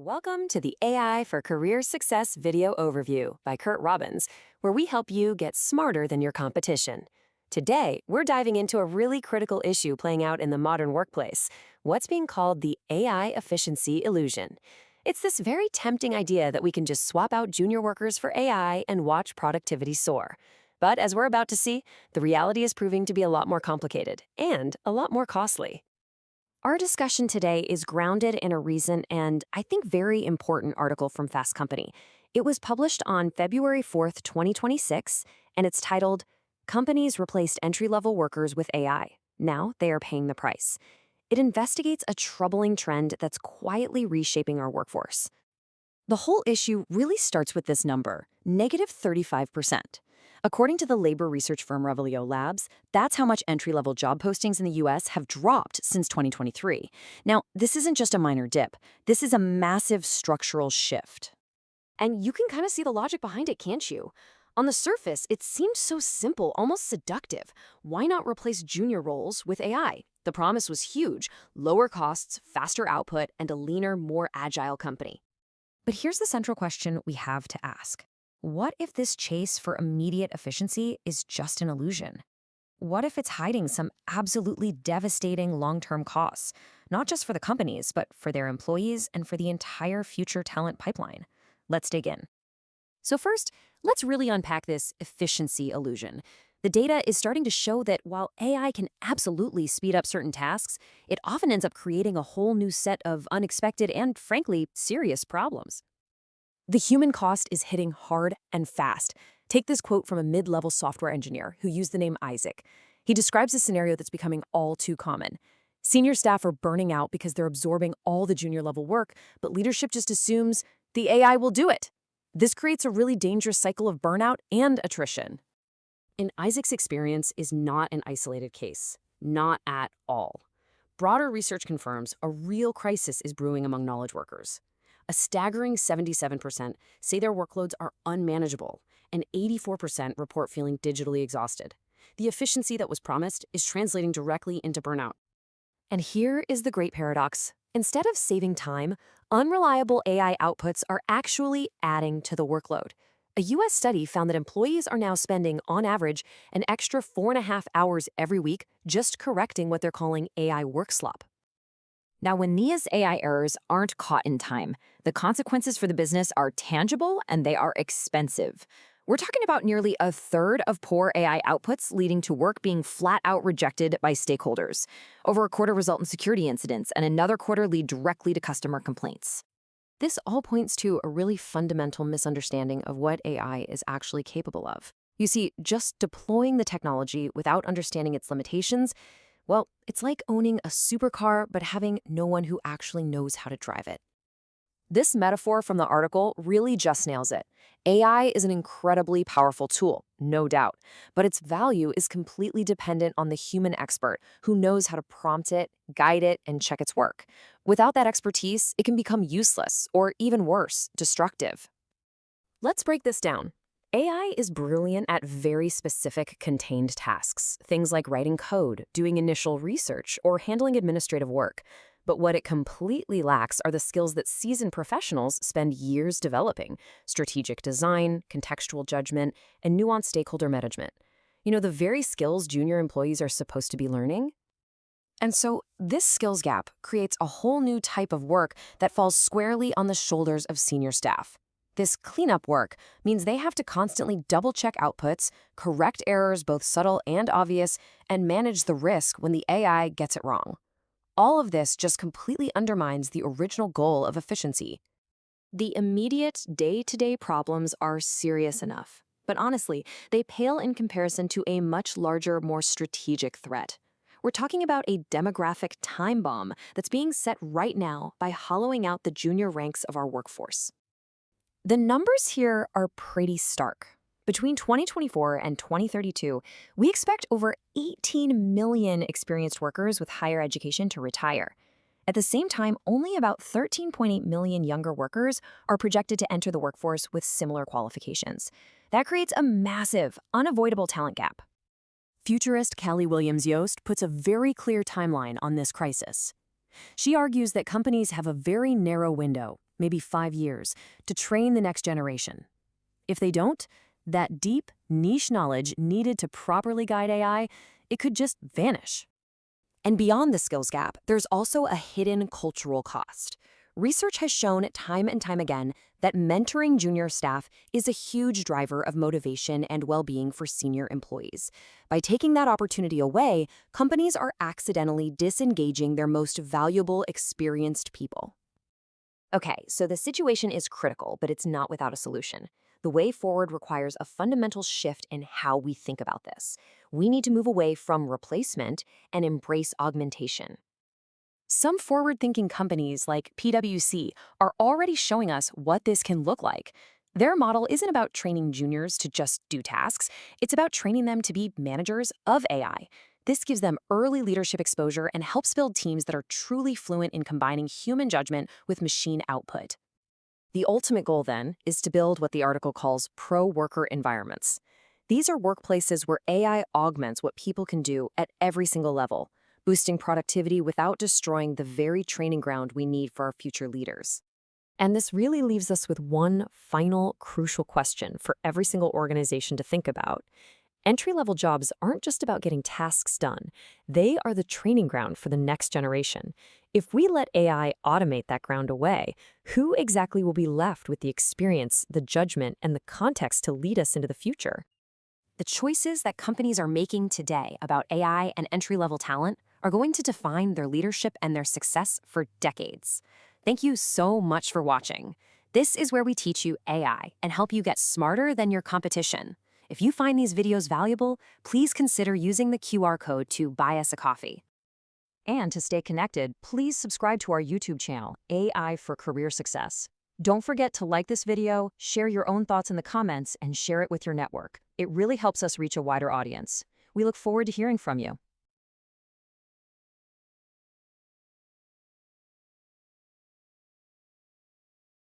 Welcome to the AI for Career Success video overview by Curt Robbins, where we help you get smarter than your competition. Today, we're diving into a really critical issue playing out in the modern workplace, what's being called the AI efficiency illusion. It's this very tempting idea that we can just swap out junior workers for AI and watch productivity soar. But as we're about to see, the reality is proving to be a lot more complicated and a lot more costly. Our discussion today is grounded in a recent and, I think, very important article from Fast Company. It was published on February 4th, 2026, and it's titled, Companies Replaced Entry-Level Workers with AI. Now they are paying the price. It investigates a troubling trend that's quietly reshaping our workforce. The whole issue really starts with this number, -35%. According to the labor research firm Revelio Labs, that's how much entry-level job postings in the U.S. have dropped since 2023. Now, this isn't just a minor dip. This is a massive structural shift. And you can kind of see the logic behind it, can't you? On the surface, it seems so simple, almost seductive. Why not replace junior roles with AI? The promise was huge: lower costs, faster output, and a leaner, more agile company. But here's the central question we have to ask. What if this chase for immediate efficiency is just an illusion? What if it's hiding some absolutely devastating long-term costs, not just for the companies, but for their employees and for the entire future talent pipeline? Let's dig in. So first, let's really unpack this efficiency illusion. The data is starting to show that while AI can absolutely speed up certain tasks, it often ends up creating a whole new set of unexpected and, frankly, serious problems. The human cost is hitting hard and fast. Take this quote from a mid-level software engineer who used the name Isaac. He describes a scenario that's becoming all too common. Senior staff are burning out because they're absorbing all the junior-level work, but leadership just assumes the AI will do it. This creates a really dangerous cycle of burnout and attrition. And Isaac's experience is not an isolated case. Not at all. Broader research confirms a real crisis is brewing among knowledge workers. A staggering 77% say their workloads are unmanageable, and 84% report feeling digitally exhausted. The efficiency that was promised is translating directly into burnout. And here is the great paradox. Instead of saving time, unreliable AI outputs are actually adding to the workload. A U.S. study found that employees are now spending, on average, an extra 4.5 hours every week just correcting what they're calling AI work slop. Now, when these AI errors aren't caught in time, the consequences for the business are tangible and they are expensive. We're talking about nearly a third of poor AI outputs leading to work being flat out rejected by stakeholders. Over a quarter result in security incidents, and another quarter lead directly to customer complaints. This all points to a really fundamental misunderstanding of what AI is actually capable of. You see, just deploying the technology without understanding its limitations, well, it's like owning a supercar but having no one who actually knows how to drive it. This metaphor from the article really just nails it. AI is an incredibly powerful tool, no doubt, but its value is completely dependent on the human expert who knows how to prompt it, guide it, and check its work. Without that expertise, it can become useless or, even worse, destructive. Let's break this down. AI is brilliant at very specific contained tasks, things like writing code, doing initial research, or handling administrative work. But what it completely lacks are the skills that seasoned professionals spend years developing: strategic design, contextual judgment, and nuanced stakeholder management. You know, the very skills junior employees are supposed to be learning. And so this skills gap creates a whole new type of work that falls squarely on the shoulders of senior staff. This cleanup work means they have to constantly double-check outputs, correct errors both subtle and obvious, and manage the risk when the AI gets it wrong. All of this just completely undermines the original goal of efficiency. The immediate day-to-day problems are serious enough, but honestly, they pale in comparison to a much larger, more strategic threat. We're talking about a demographic time bomb that's being set right now by hollowing out the junior ranks of our workforce. The numbers here are pretty stark. Between 2024 and 2032, we expect over 18 million experienced workers with higher education to retire. At the same time, only about 13.8 million younger workers are projected to enter the workforce with similar qualifications. That creates a massive, unavoidable talent gap. Futurist Callie Williams-Yost puts a very clear timeline on this crisis. She argues that companies have a very narrow window, maybe 5 years, to train the next generation. If they don't, that deep, niche knowledge needed to properly guide AI, it could just vanish. And beyond the skills gap, there's also a hidden cultural cost. Research has shown time and time again that mentoring junior staff is a huge driver of motivation and well-being for senior employees. By taking that opportunity away, companies are accidentally disengaging their most valuable, experienced people. Okay, so the situation is critical, but it's not without a solution. The way forward requires a fundamental shift in how we think about this. We need to move away from replacement and embrace augmentation. Some forward-thinking companies like PwC are already showing us what this can look like. Their model isn't about training juniors to just do tasks, it's about training them to be managers of AI. This gives them early leadership exposure and helps build teams that are truly fluent in combining human judgment with machine output. The ultimate goal, then, is to build what the article calls pro-worker environments. These are workplaces where AI augments what people can do at every single level, boosting productivity without destroying the very training ground we need for our future leaders. And this really leaves us with one final crucial question for every single organization to think about. Entry-level jobs aren't just about getting tasks done. They are the training ground for the next generation. If we let AI automate that ground away, who exactly will be left with the experience, the judgment, and the context to lead us into the future? The choices that companies are making today about AI and entry-level talent are going to define their leadership and their success for decades. Thank you so much for watching. This is where we teach you AI and help you get smarter than your competition. If you find these videos valuable, please consider using the QR code to buy us a coffee. And to stay connected, please subscribe to our YouTube channel, AI for Career Success. Don't forget to like this video, share your own thoughts in the comments, and share it with your network. It really helps us reach a wider audience. We look forward to hearing from you.